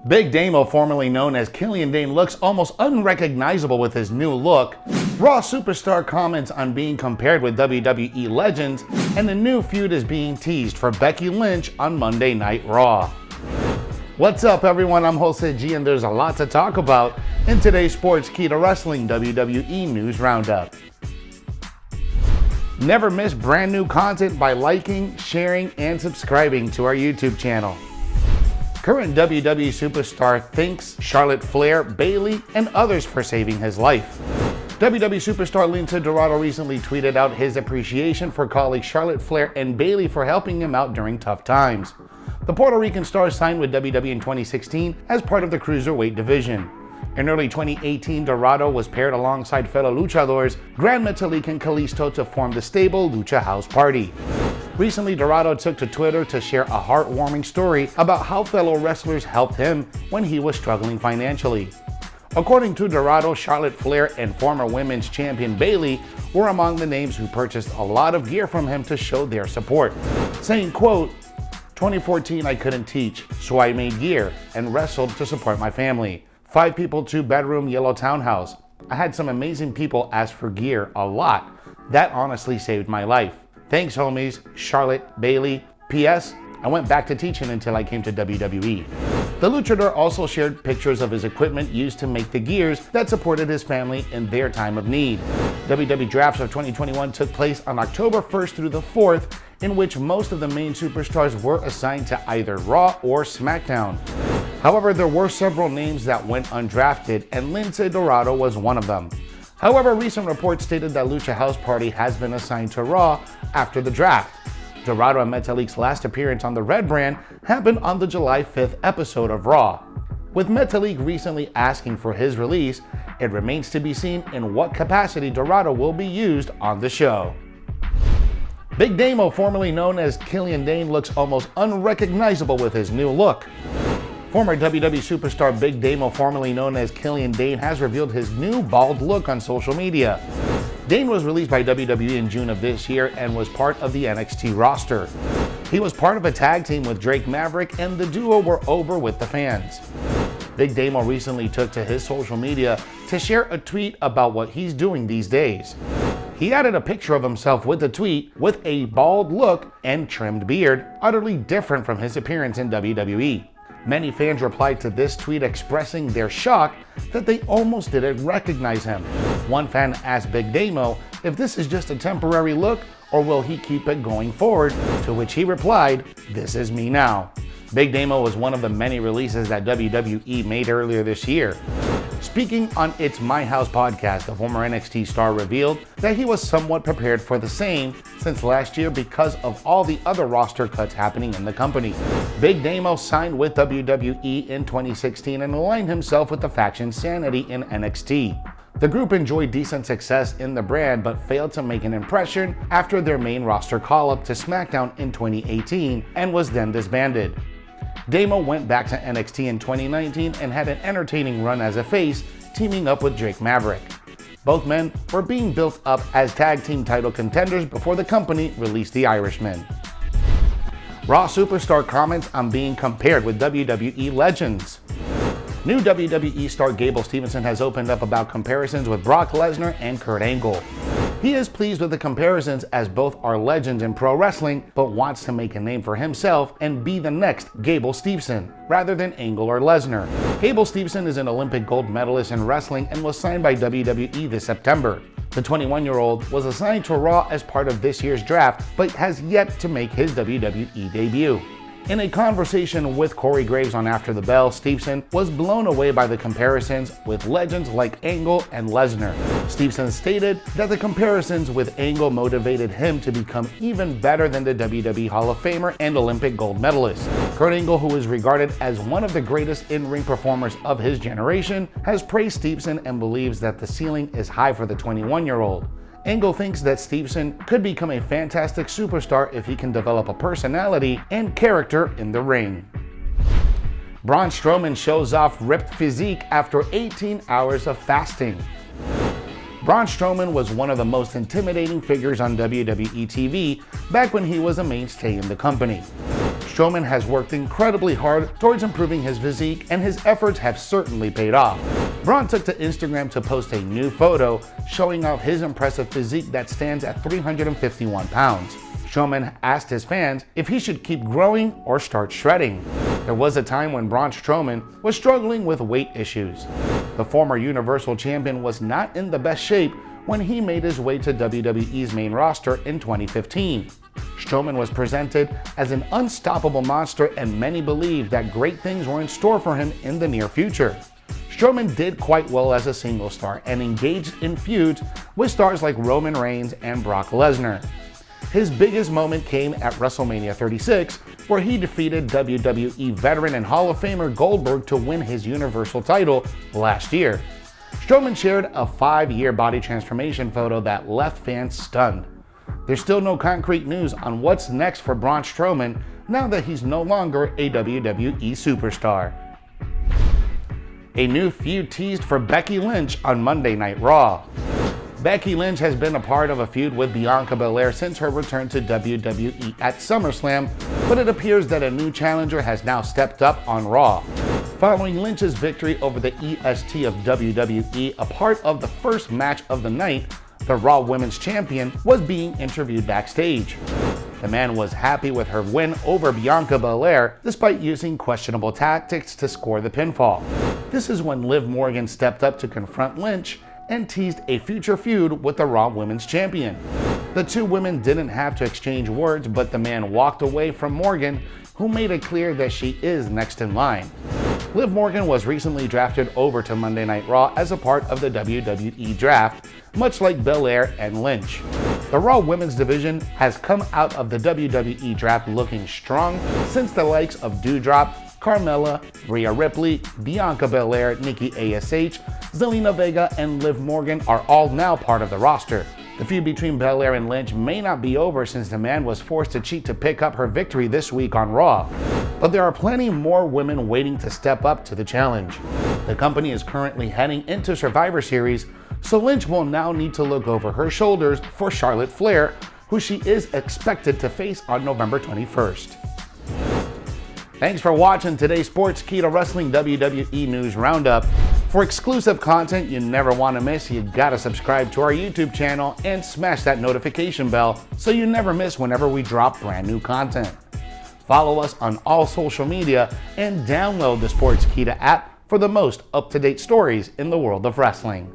Big Damo, formerly known as Killian Dain, looks almost unrecognizable with his new look. Raw Superstar comments on being compared with WWE legends, and the new feud is being teased for Becky Lynch on Monday Night Raw. What's up, everyone? I'm Jose G, and there's a lot to talk about in today's Sportskeeda Wrestling WWE News Roundup. Never miss brand new content by liking, sharing, and subscribing to our YouTube channel. Current WWE Superstar thanks Charlotte Flair, Bayley, and others for saving his life. WWE Superstar Lince Dorado recently tweeted out his appreciation for colleagues Charlotte Flair and Bayley for helping him out during tough times. The Puerto Rican star signed with WWE in 2016 as part of the Cruiserweight division. In early 2018, Dorado was paired alongside fellow luchadors Gran Metalik and Kalisto to form the stable Lucha House Party. Recently, Dorado took to Twitter to share a heartwarming story about how fellow wrestlers helped him when he was struggling financially. According to Dorado, Charlotte Flair and former women's champion Bayley were among the names who purchased a lot of gear from him to show their support, saying, quote, 2014 I couldn't teach, so I made gear and wrestled to support my family. 5 people, 2-bedroom yellow townhouse. I had some amazing people ask for gear a lot. That honestly saved my life. Thanks, homies, Charlotte, Bayley. P.S. I went back to teaching until I came to WWE. The luchador also shared pictures of his equipment used to make the gears that supported his family in their time of need. WWE Drafts of 2021 took place on October 1st through the 4th, in which most of the main superstars were assigned to either Raw or SmackDown. However, there were several names that went undrafted, and Lince Dorado was one of them. However, recent reports stated that Lucha House Party has been assigned to Raw after the draft. Dorado and Metalik's last appearance on the Red brand happened on the July 5th episode of Raw. With Metalik recently asking for his release, it remains to be seen in what capacity Dorado will be used on the show. Big Damo, formerly known as Killian Dain, looks almost unrecognizable with his new look. Former WWE Superstar Big Damo, formerly known as Killian Dain, has revealed his new bald look on social media. Dain was released by WWE in June of this year and was part of the NXT roster. He was part of a tag team with Drake Maverick, and the duo were over with the fans. Big Damo recently took to his social media to share a tweet about what he's doing these days. He added a picture of himself with the tweet with a bald look and trimmed beard, utterly different from his appearance in WWE. Many fans replied to this tweet expressing their shock that they almost didn't recognize him. One fan asked Big Damo if this is just a temporary look or will he keep it going forward, to which he replied, "This is me now." Big Damo was one of the many releases that WWE made earlier this year. Speaking on its My House podcast, the former NXT star revealed that he was somewhat prepared for the same since last year because of all the other roster cuts happening in the company. Big Damo signed with WWE in 2016 and aligned himself with the faction Sanity in NXT. The group enjoyed decent success in the brand but failed to make an impression after their main roster call-up to SmackDown in 2018 and was then disbanded. Damo went back to NXT in 2019 and had an entertaining run as a face, teaming up with Drake Maverick. Both men were being built up as tag team title contenders before the company released the Irishman. Raw Superstar comments on being compared with WWE legends. New WWE star Gable Steveson has opened up about comparisons with Brock Lesnar and Kurt Angle. He is pleased with the comparisons as both are legends in pro wrestling, but wants to make a name for himself and be the next Gable Steveson, rather than Angle or Lesnar. Gable Steveson is an Olympic gold medalist in wrestling and was signed by WWE this September. The 21-year-old was assigned to Raw as part of this year's draft, but has yet to make his WWE debut. In a conversation with Corey Graves on After the Bell, Steveson was blown away by the comparisons with legends like Angle and Lesnar. Steveson stated that the comparisons with Angle motivated him to become even better than the WWE Hall of Famer and Olympic gold medalist. Kurt Angle, who is regarded as one of the greatest in-ring performers of his generation, has praised Steveson and believes that the ceiling is high for the 21-year-old. Angle thinks that Steveson could become a fantastic superstar if he can develop a personality and character in the ring. Braun Strowman shows off ripped physique after 18 hours of fasting. Braun Strowman was one of the most intimidating figures on WWE TV back when he was a mainstay in the company. Strowman has worked incredibly hard towards improving his physique, and his efforts have certainly paid off. Braun took to Instagram to post a new photo showing off his impressive physique that stands at 351 pounds. Strowman asked his fans if he should keep growing or start shredding. There was a time when Braun Strowman was struggling with weight issues. The former Universal Champion was not in the best shape when he made his way to WWE's main roster in 2015. Strowman was presented as an unstoppable monster, and many believed that great things were in store for him in the near future. Strowman did quite well as a single star and engaged in feuds with stars like Roman Reigns and Brock Lesnar. His biggest moment came at WrestleMania 36, where he defeated WWE veteran and Hall of Famer Goldberg to win his Universal title last year. Strowman shared a 5-year body transformation photo that left fans stunned. There's still no concrete news on what's next for Braun Strowman now that he's no longer a WWE superstar. A new feud teased for Becky Lynch on Monday Night Raw. Becky Lynch has been a part of a feud with Bianca Belair since her return to WWE at SummerSlam, but it appears that a new challenger has now stepped up on Raw. Following Lynch's victory over the EST of WWE, a part of the first match of the night, the Raw Women's Champion was being interviewed backstage. The man was happy with her win over Bianca Belair despite using questionable tactics to score the pinfall. This is when Liv Morgan stepped up to confront Lynch and teased a future feud with the Raw Women's Champion. The two women didn't have to exchange words, but the man walked away from Morgan, who made it clear that she is next in line. Liv Morgan was recently drafted over to Monday Night Raw as a part of the WWE draft, much like Belair and Lynch. The Raw Women's division has come out of the WWE draft looking strong since the likes of Doudrop, Carmella, Rhea Ripley, Bianca Belair, Nikki ASH, Zelina Vega, and Liv Morgan are all now part of the roster. The feud between Belair and Lynch may not be over since the man was forced to cheat to pick up her victory this week on Raw. But there are plenty more women waiting to step up to the challenge. The company is currently heading into Survivor Series, so Lynch will now need to look over her shoulders for Charlotte Flair, who she is expected to face on November 21st. Thanks for watching today's Sportskeeda Wrestling WWE News Roundup. For exclusive content you never want to miss, you gotta subscribe to our YouTube channel and smash that notification bell so you never miss whenever we drop brand new content. Follow us on all social media and download the Sportskeeda app for the most up-to-date stories in the world of wrestling.